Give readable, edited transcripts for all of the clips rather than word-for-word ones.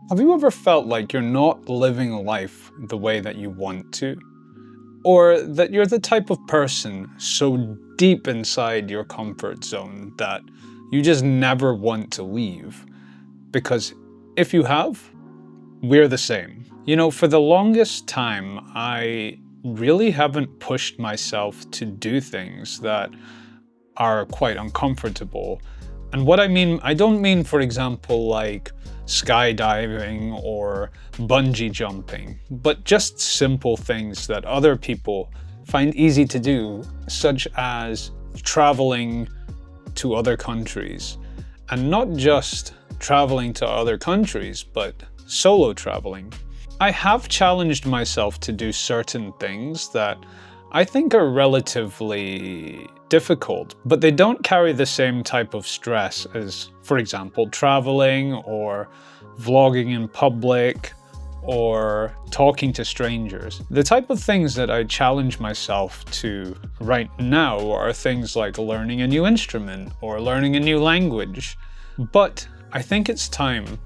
Have you ever felt like you're not living life the way that you want to? Or that you're the type of person so deep inside your comfort zone that you just never want to leave? Because if you have, we're the same. You know, for the longest time, I really haven't pushed myself to do things that are quite uncomfortable. And what I mean, I don't mean, for example, like skydiving or bungee jumping, but just simple things that other people find easy to do, such as traveling to other countries. And not just traveling to other countries, but solo traveling. I have challenged myself to do certain things that I think are relatively difficult, but they don't carry the same type of stress as, for example, traveling or vlogging in public or talking to strangers. The type of things that I challenge myself to right now are things like learning a new instrument or learning a new language. But I think it's time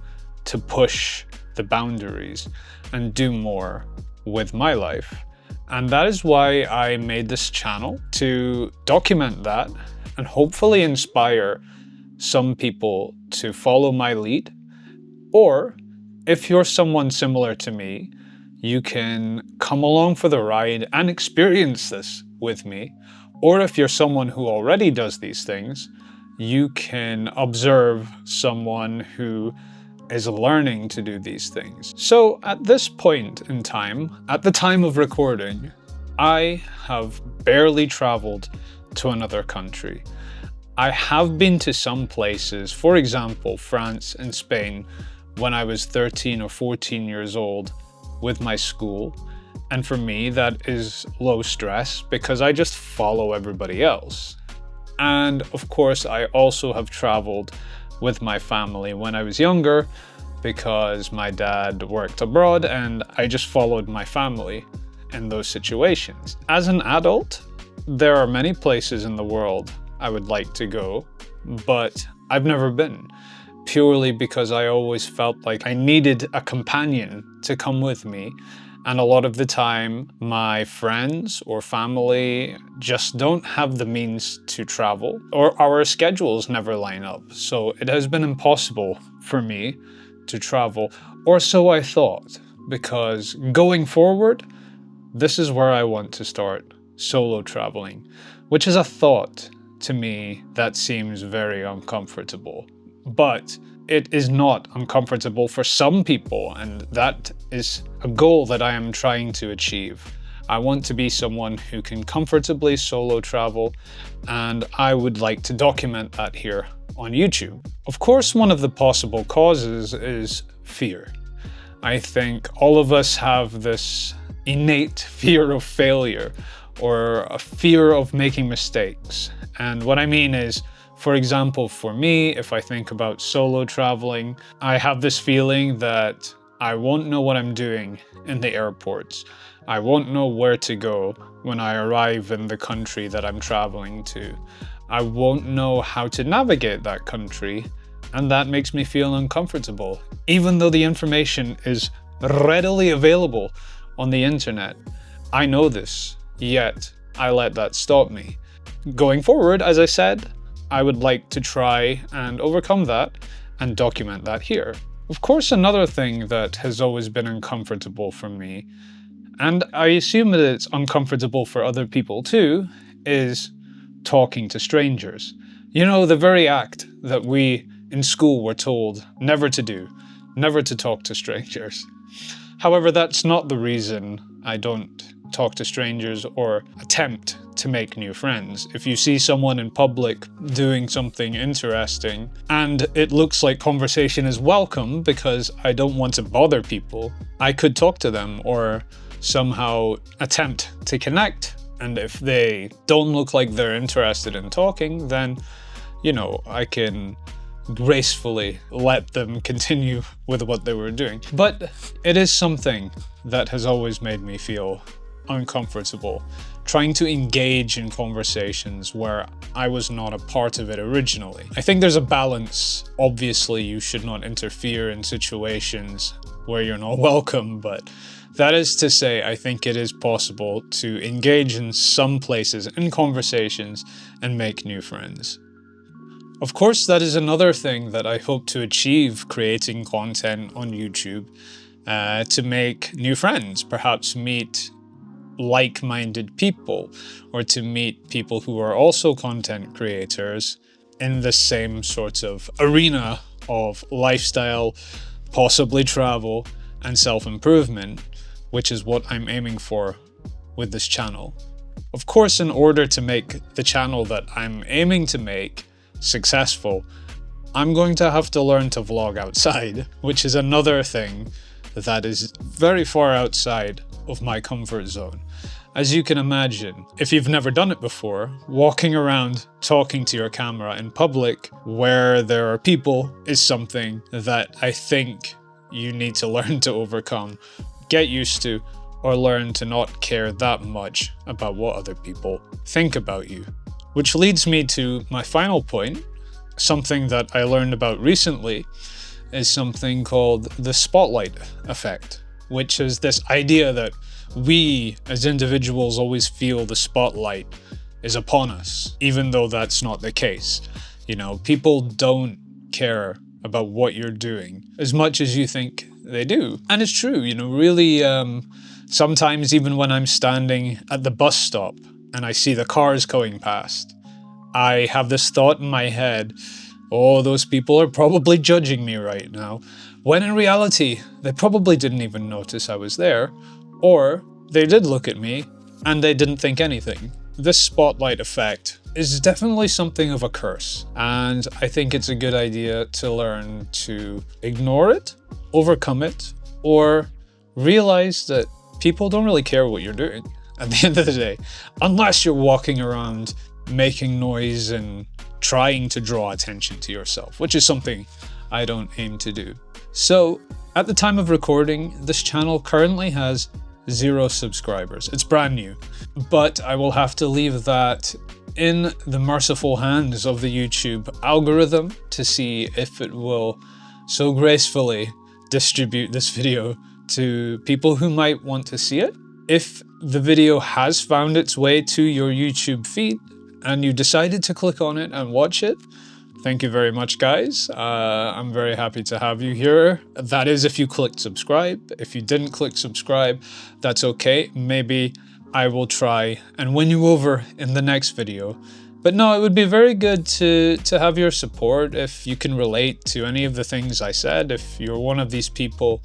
to push the boundaries and do more with my life. And that is why I made this channel, to document that and hopefully inspire some people to follow my lead. Or if you're someone similar to me, you can come along for the ride and experience this with me. Or if you're someone who already does these things, you can observe someone who is learning to do these things. So at this point in time, at the time of recording, I have barely traveled to another country. I have been to some places, for example, France and Spain, when I was 13 or 14 years old with my school. And for me, that is low stress because I just follow everybody else. And of course, I also have traveled with my family when I was younger because my dad worked abroad and I just followed my family in those situations. As an adult, there are many places in the world I would like to go, but I've never been, purely because I always felt like I needed a companion to come with me. And a lot of the time, my friends or family just don't have the means to travel, or our schedules never line up. So it has been impossible for me to travel, or so I thought, because going forward, this is where I want to start solo traveling, which is a thought to me that seems very uncomfortable. But it is not uncomfortable for some people, and that is a goal that I am trying to achieve. I want to be someone who can comfortably solo travel, and I would like to document that here on YouTube. Of course, one of the possible causes is fear. I think all of us have this innate fear of failure or a fear of making mistakes. And what I mean is, for example, for me, if I think about solo traveling, I have this feeling that I won't know what I'm doing in the airports. I won't know where to go when I arrive in the country that I'm traveling to. I won't know how to navigate that country, and that makes me feel uncomfortable, even though the information is readily available on the internet. I know this, yet I let that stop me. Going forward, as I said, I would like to try and overcome that and document that here. Of course, another thing that has always been uncomfortable for me, and I assume that it's uncomfortable for other people too, is talking to strangers. You know, the very act that we in school were told never to do, never to talk to strangers. However, that's not the reason I don't talk to strangers or attempt to make new friends. If you see someone in public doing something interesting and it looks like conversation is welcome because I don't want to bother people, I could talk to them or somehow attempt to connect. And if they don't look like they're interested in talking, then, you know, I can gracefully let them continue with what they were doing. But it is something that has always made me feel uncomfortable trying to engage in conversations where I was not a part of it originally. I think there's a balance. Obviously, you should not interfere in situations where you're not welcome, but that is to say, I think it is possible to engage in some places in conversations and make new friends. Of course, that is another thing that I hope to achieve creating content on YouTube, to make new friends, perhaps meet like-minded people, or to meet people who are also content creators in the same sort of arena of lifestyle, possibly travel, and self-improvement, which is what I'm aiming for with this channel. Of course, in order to make the channel that I'm aiming to make successful, I'm going to have to learn to vlog outside, which is another thing that is very far outside of my comfort zone. As you can imagine, if you've never done it before, walking around talking to your camera in public where there are people is something that I think you need to learn to overcome, get used to, or learn to not care that much about what other people think about you. Which leads me to my final point, something that I learned about recently, is something called the spotlight effect, which is this idea that we as individuals always feel the spotlight is upon us, even though that's not the case. You know, people don't care about what you're doing as much as you think they do. And it's true, you know, really, sometimes even when I'm standing at the bus stop and I see the cars going past, I have this thought in my head, oh, those people are probably judging me right now, when in reality, they probably didn't even notice I was there, or they did look at me and they didn't think anything. This spotlight effect is definitely something of a curse, and I think it's a good idea to learn to ignore it, overcome it, or realize that people don't really care what you're doing at the end of the day, unless you're walking around making noise and trying to draw attention to yourself, which is something I don't aim to do. So, at the time of recording, this channel currently has 0 subscribers. It's brand new, but I will have to leave that in the merciful hands of the YouTube algorithm to see if it will so gracefully distribute this video to people who might want to see it. If the video has found its way to your YouTube feed and you decided to click on it and watch it, thank you very much, guys. I'm very happy to have you here. That is if you clicked subscribe. If you didn't click subscribe, that's okay. Maybe I will try and win you over in the next video. But no, it would be very good to have your support if you can relate to any of the things I said. If you're one of these people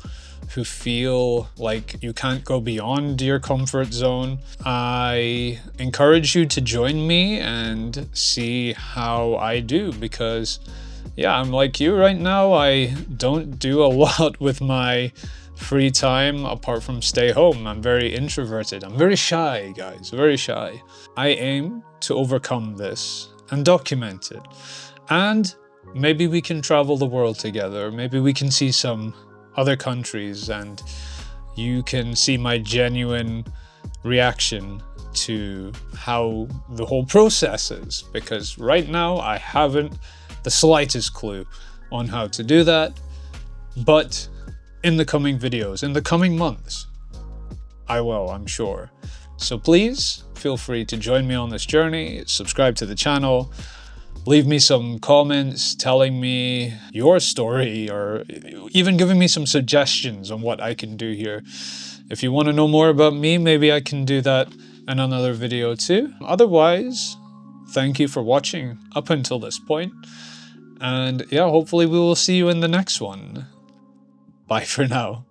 who feel like you can't go beyond your comfort zone, I encourage you to join me and see how I do, because yeah, I'm like you right now. I don't do a lot with my free time apart from stay home. I'm very introverted. I'm very shy, guys, very shy. I aim to overcome this and document it. And maybe we can travel the world together. Maybe we can see some other countries and you can see my genuine reaction to how the whole process is, because right now I haven't the slightest clue on how to do that. But in the coming videos, in the coming months, I will, I'm sure. So please feel free to join me on this journey, subscribe to the channel, leave me some comments telling me your story, or even giving me some suggestions on what I can do here. If you want to know more about me, maybe I can do that in another video too. Otherwise, thank you for watching up until this point. And yeah, hopefully we will see you in the next one. Bye for now.